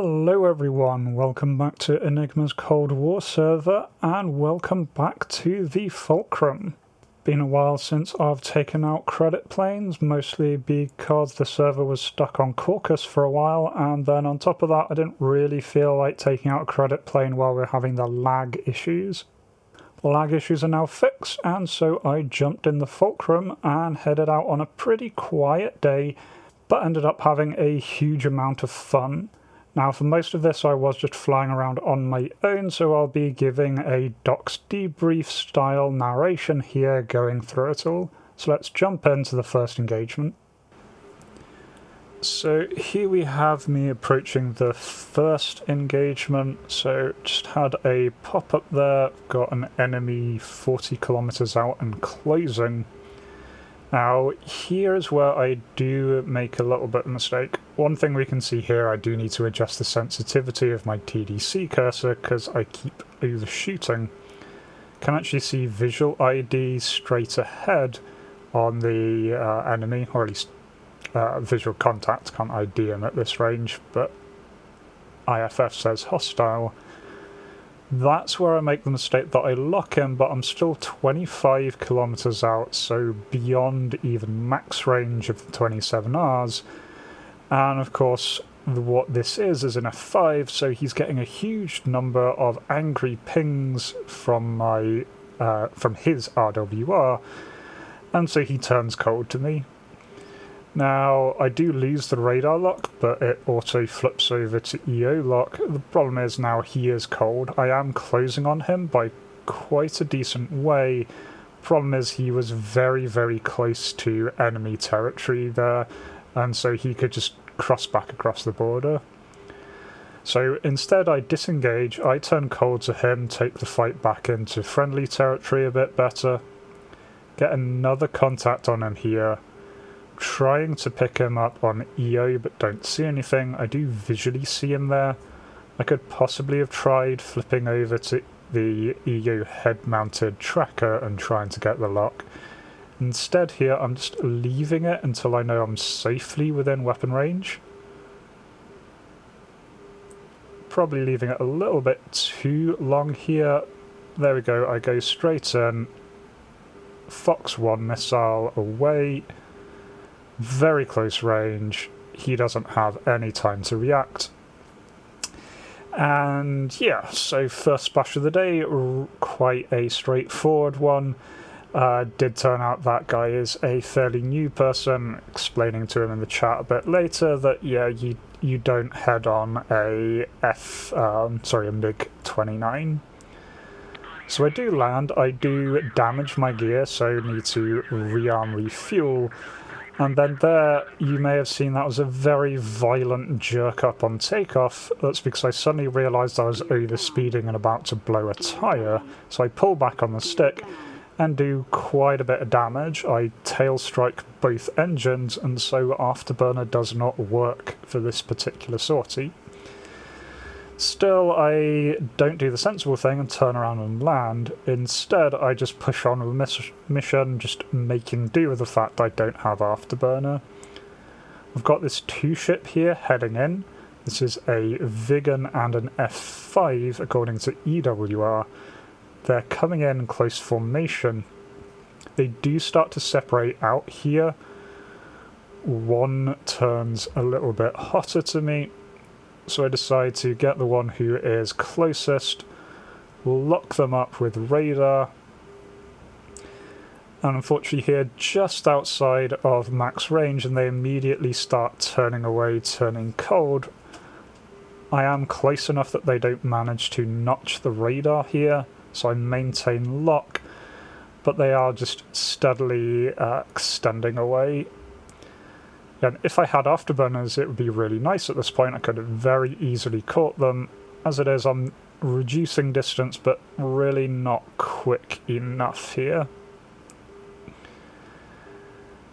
Hello everyone, welcome back to Enigma's Cold War server, and welcome back to the Fulcrum. Been a while since I've taken out credit planes, mostly because the server was stuck on Caucus for a while, and then on top of that I didn't really feel like taking out a credit plane while we're having the lag issues. The lag issues are now fixed, and so I jumped in the Fulcrum and headed out on a pretty quiet day, but ended up having a huge amount of fun. Now, for most of this I was just flying around on my own, so I'll be giving a Doc's Debrief style narration here going through it all. So let's jump into the first engagement. So here we have me approaching the first engagement, so just had a pop-up there, got an enemy 40 kilometers out and closing. Now, here is where I do make a little bit of a mistake. One thing we can see here, I do need to adjust the sensitivity of my TDC cursor because I keep overshooting. Can actually see visual ID straight ahead on the enemy, or at least visual contact. Can't ID him at this range, but IFF says hostile. That's where I make the mistake that I lock him, but I'm still 25 kilometers out, so beyond even max range of the 27Rs. And of course, what this is an F5, so he's getting a huge number of angry pings from my from his RWR, and so he turns cold to me. Now, I do lose the radar lock, but it auto flips over to EO lock. The problem is now he is cold. I am closing on him by quite a decent way. Problem is he was very, very close to enemy territory there, and so he could just cross back across the border. So instead I disengage, I turn cold to him, take the fight back into friendly territory a bit better, get another contact on him here, trying to pick him up on EO but don't see anything. I do visually see him there. I could possibly have tried flipping over to the EO head-mounted tracker and trying to get the lock. Instead here I'm just leaving it until I know I'm safely within weapon range. Probably leaving it a little bit too long here. There we go, I go straight in. Fox 1 missile away. Very close range, he doesn't have any time to react. And yeah, so first splash of the day, quite a straightforward one. Did turn out that guy is a fairly new person, explaining to him in the chat a bit later that yeah, you don't head on a MiG-29. So I do land, I do damage my gear, so need to rearm, refuel. And then there, you may have seen that was a very violent jerk up on takeoff. That's because I suddenly realised I was overspeeding and about to blow a tyre. So I pull back on the stick and do quite a bit of damage. I tail strike both engines, and so afterburner does not work for this particular sortie. Still, I don't do the sensible thing and turn around and land. Instead, I just push on with the mission, just making do with the fact I don't have afterburner. I've got this 2-ship here heading in. This is a Vigan and an F5, according to EWR. They're coming in close formation. They do start to separate out here. One turns a little bit hotter to me. So I decide to get the one who is closest, lock them up with radar, and unfortunately here just outside of max range, and they immediately start turning away, turning cold. I am close enough that they don't manage to notch the radar here, so I maintain lock, but they are just steadily extending away. And if I had afterburners, it would be really nice at this point. I could have very easily caught them. As it is, I'm reducing distance, but really not quick enough here.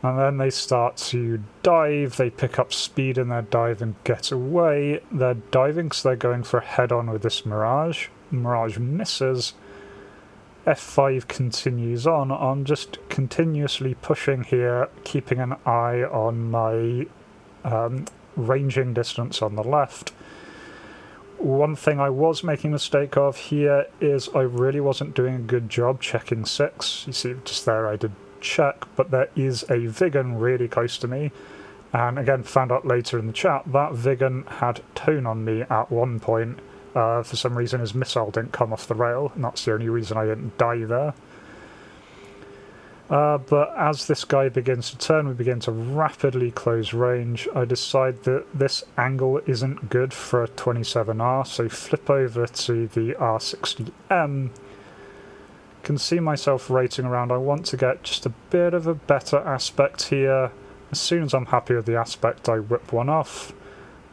And then they start to dive. They pick up speed in their dive and get away. They're diving, so they're going for a head-on with this Mirage. Mirage misses. F5 continues on. I'm just continuously pushing here, keeping an eye on my ranging distance on the left. One thing I was making a mistake of here is I really wasn't doing a good job checking 6. You see, just there I did check, but there is a Vigan really close to me. And again, found out later in the chat, that Vigan had tone on me at one point. For some reason his missile didn't come off the rail, and that's the only reason I didn't die there. But as this guy begins to turn, we begin to rapidly close range. I decide that this angle isn't good for a 27R, so flip over to the R60M. Can see myself rating around. I want to get just a bit of a better aspect here. As soon as I'm happy with the aspect, I whip one off.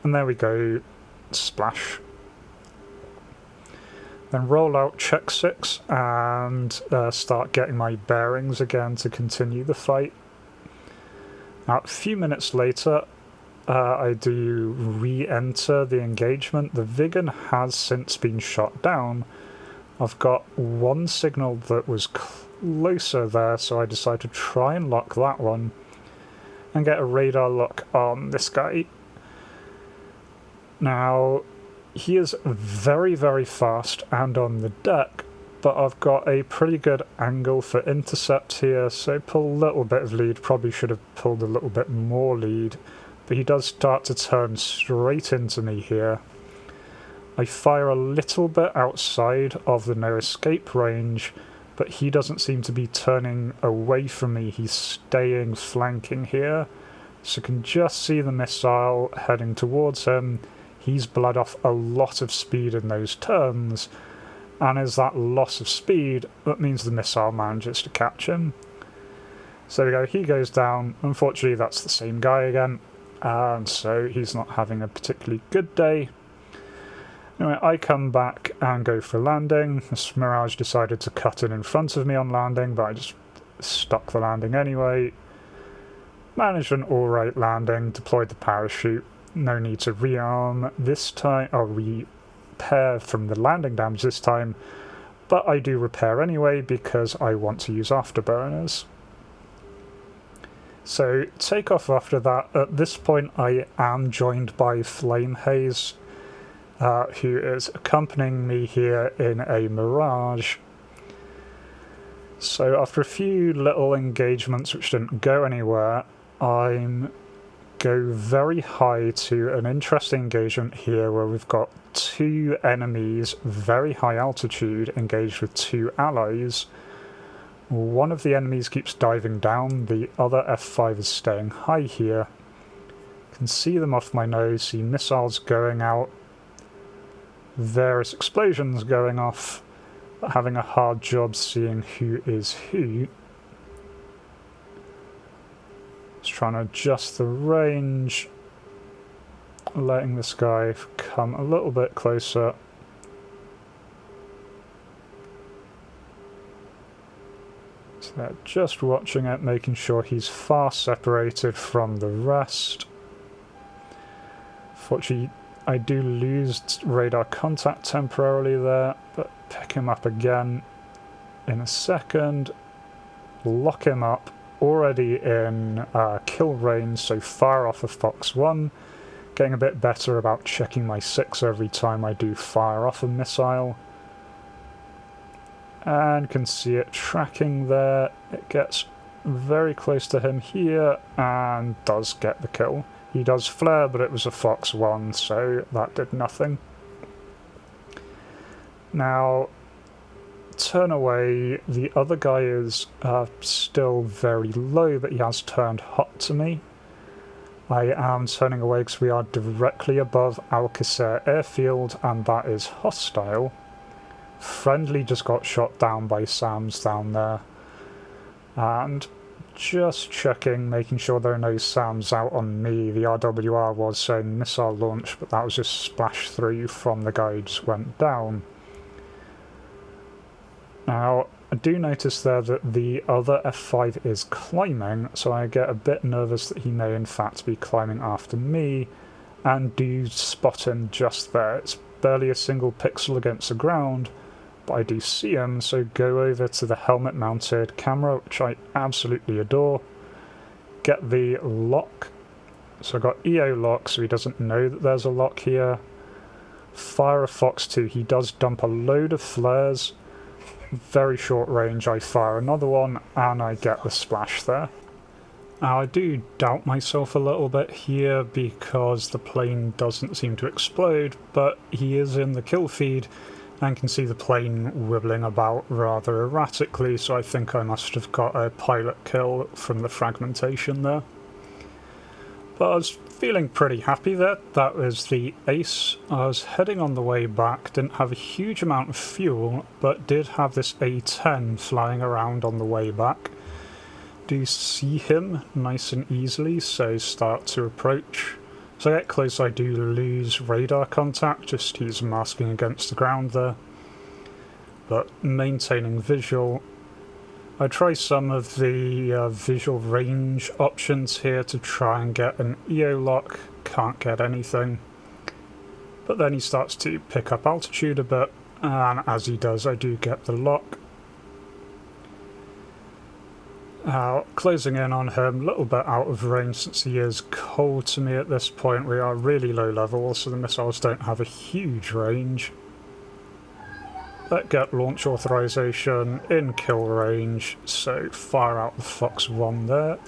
And there we go. Splash. Then roll out, check 6, and start getting my bearings again to continue the fight. Now, a few minutes later, I do re-enter the engagement. The Vigan has since been shot down. I've got one signal that was closer there, so I decide to try and lock that one and get a radar lock on this guy. Now, he is very, very fast and on the deck, but I've got a pretty good angle for intercept here, so pull a little bit of lead. Probably should have pulled a little bit more lead, but he does start to turn straight into me here. I fire a little bit outside of the no escape range, but he doesn't seem to be turning away from me. He's staying flanking here, so can just see the missile heading towards him. He's bled off a lot of speed in those turns, and as that loss of speed, that means the missile manages to catch him. So there we go, he goes down. Unfortunately, that's the same guy again, and so he's not having a particularly good day. Anyway, I come back and go for landing. This Mirage decided to cut in front of me on landing, but I just stuck the landing anyway. Managed an alright landing, deployed the parachute. No need to rearm this time, or repair from the landing damage this time, but I do repair anyway because I want to use afterburners. So take off after that. At this point I am joined by Flame Haze, who is accompanying me here in a Mirage. So after a few little engagements which didn't go anywhere, I'm go very high to an interesting engagement here where we've got 2 enemies, very high altitude, engaged with 2 allies. One of the enemies keeps diving down, the other F5 is staying high here. Can see them off my nose, see missiles going out, various explosions going off, but having a hard job seeing who is who. Just trying to adjust the range, letting this guy come a little bit closer. So they're just watching it, making sure he's far separated from the rest. Fortunately, I do lose radar contact temporarily there, but pick him up again in a second, lock him up. Already in kill range, so fire off of Fox 1, getting a bit better about checking my 6 every time I do fire off a missile. And can see it tracking there. It gets very close to him here and does get the kill. He does flare, but it was a Fox 1, so that did nothing. Now, turn away. The other guy is still very low, but he has turned hot to me. I am turning away because we are directly above Alcacer airfield, and that is hostile. Friendly just got shot down by SAMs down there. And just checking, making sure there are no SAMs out on me. The RWR was saying missile launch, but that was just splash through from the guy who just went down. Now, I do notice there that the other F5 is climbing, so I get a bit nervous that he may in fact be climbing after me, and do spot him just there. It's barely a single pixel against the ground, but I do see him, so go over to the helmet-mounted camera, which I absolutely adore, get the lock. So I've got EO lock, so he doesn't know that there's a lock here. fire a Fox 2. He does dump a load of flares. Very short range, I fire another one, and I get the splash there. Now, I do doubt myself a little bit here because the plane doesn't seem to explode, but he is in the kill feed and can see the plane wibbling about rather erratically, so I think I must have got a pilot kill from the fragmentation there. But I was feeling pretty happy there. That was the ace. I was heading on the way back, didn't have a huge amount of fuel, but did have this A10 flying around on the way back. Do see him nice and easily, so start to approach. As I get close, I do lose radar contact, just he's masking against the ground there. But maintaining visual. I try some of the visual range options here to try and get an EO lock, can't get anything. But then he starts to pick up altitude a bit, and as he does I do get the lock. Closing in on him, a little bit out of range since he is cold to me at this point. We are really low level, so the missiles don't have a huge range. But get launch authorization in kill range, so fire out the Fox 1 there.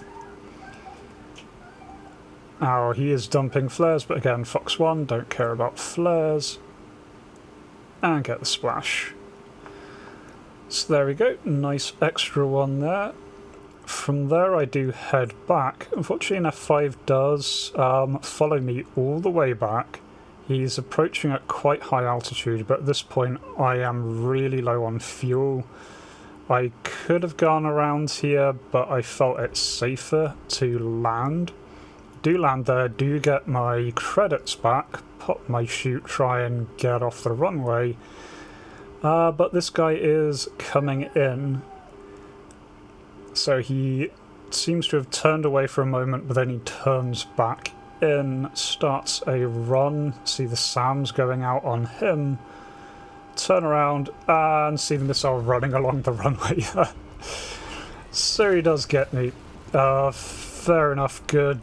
Now he is dumping flares, but again Fox 1, don't care about flares. And get the splash. So there we go, nice extra one there. From there I do head back. Unfortunately an F5 does follow me all the way back. He's approaching at quite high altitude, but at this point I am really low on fuel. I could have gone around here, but I felt it safer to land. Do land there, do get my credits back, pop my chute, try and get off the runway. But this guy is coming in. So he seems to have turned away for a moment, but then he turns back in, starts a run, see the SAMs going out on him, turn around and see the missile running along the runway. So he does get me. Fair enough, good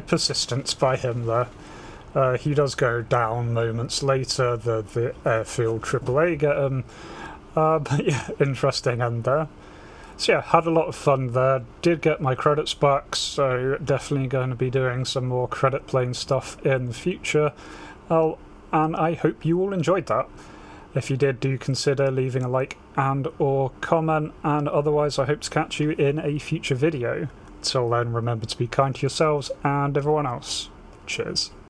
persistence by him there. He does go down moments later, the airfield AAA get him. But yeah, interesting end there. So yeah, had a lot of fun there, did get my credits back, so definitely going to be doing some more credit plane stuff in the future, and I hope you all enjoyed that. If you did, do consider leaving a like and or comment, and otherwise I hope to catch you in a future video. Till then, remember to be kind to yourselves and everyone else. Cheers.